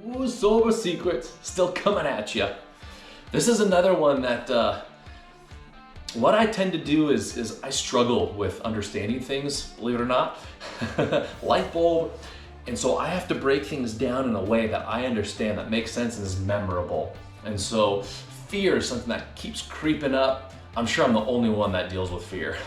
Ooh, sober secrets still coming at you. This is another one that what I tend to do is I struggle with understanding things, believe it or not. Light bulb. And so I have to break things down in a way that I understand, that makes sense and is memorable. And so fear is something that keeps creeping up. I'm sure I'm the only one that deals with fear.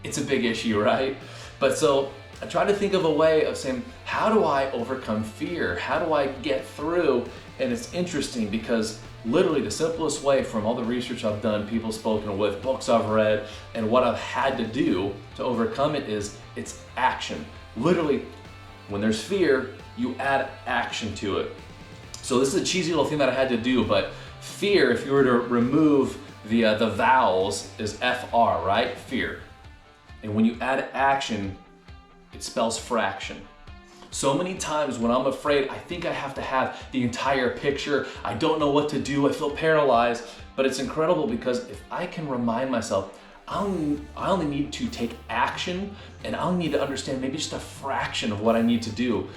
It's a big issue, right? But so I try to think of a way of saying, how do I overcome fear? How do I get through? And it's interesting because literally the simplest way from all the research I've done, people spoken with, books I've read, and what I've had to do to overcome it is it's action. Literally, when there's fear, you add action to it. So this is a cheesy little thing that I had to do, but fear, if you were to remove the vowels, is FR, right? Fear. And when you add action, it spells fraction. So many times when I'm afraid, I think I have to have the entire picture. I don't know what to do. I feel paralyzed. But it's incredible because if I can remind myself, I only need to take action, and I'll need to understand maybe just a fraction of what I need to do.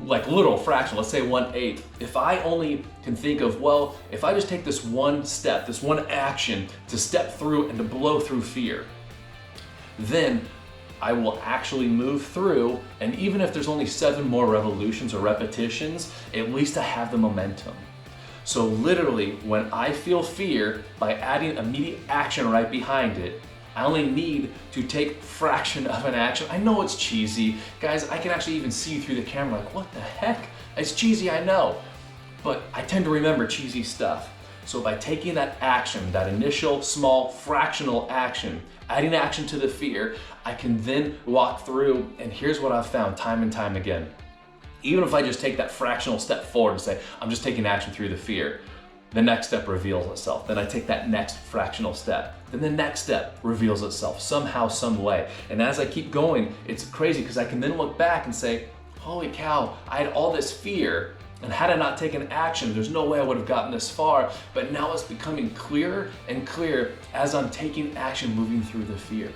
Like literal fraction, let's say 1/8. If I only can think of, well, if I just take this one step, this one action to step through and to blow through fear, then I will actually move through, and even if there's only 7 more revolutions or repetitions, at least I have the momentum. So literally, when I feel fear, by adding immediate action right behind it, I only need to take fraction of an action. I know it's cheesy. Guys, I can actually even see through the camera like, what the heck? It's cheesy, I know. But I tend to remember cheesy stuff. So by taking that action, that initial small fractional action, adding action to the fear, I can then walk through, and here's what I've found time and time again. Even if I just take that fractional step forward and say, I'm just taking action through the fear, the next step reveals itself. Then I take that next fractional step. Then the next step reveals itself somehow, some way. And as I keep going, it's crazy because I can then look back and say, holy cow, I had all this fear, and had I not taken action, there's no way I would have gotten this far. But now it's becoming clearer and clearer as I'm taking action, moving through the fear.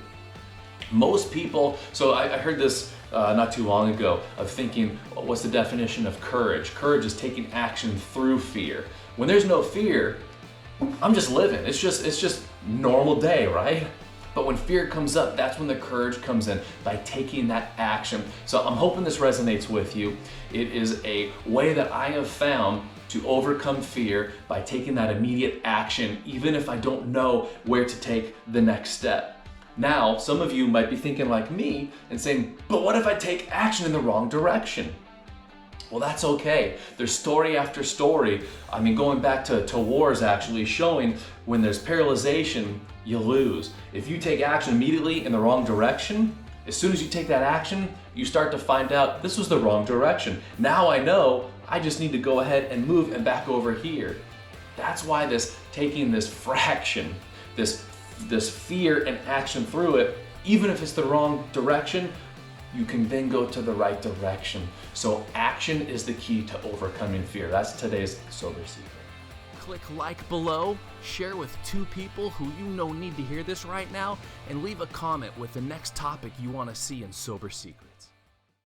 Most people, so I heard this not too long ago, of thinking, what's the definition of courage? Courage is taking action through fear. When there's no fear, I'm just living. It's just normal day, right? But when fear comes up, that's when the courage comes in, by taking that action. So I'm hoping this resonates with you. It is a way that I have found to overcome fear by taking that immediate action, even if I don't know where to take the next step. Now, some of you might be thinking like me and saying, but what if I take action in the wrong direction? Well, that's okay. There's story after story. I mean, going back to wars actually showing when there's paralyzation, you lose. If you take action immediately in the wrong direction, as soon as you take that action, you start to find out this was the wrong direction. Now I know I just need to go ahead and move and back over here. That's why taking this fraction, this fear and action through it, even if it's the wrong direction, you can then go to the right direction. So action is the key to overcoming fear. That's today's Sober Secret. Click like below, share with 2 people who you know need to hear this right now, and leave a comment with the next topic you want to see in Sober Secret.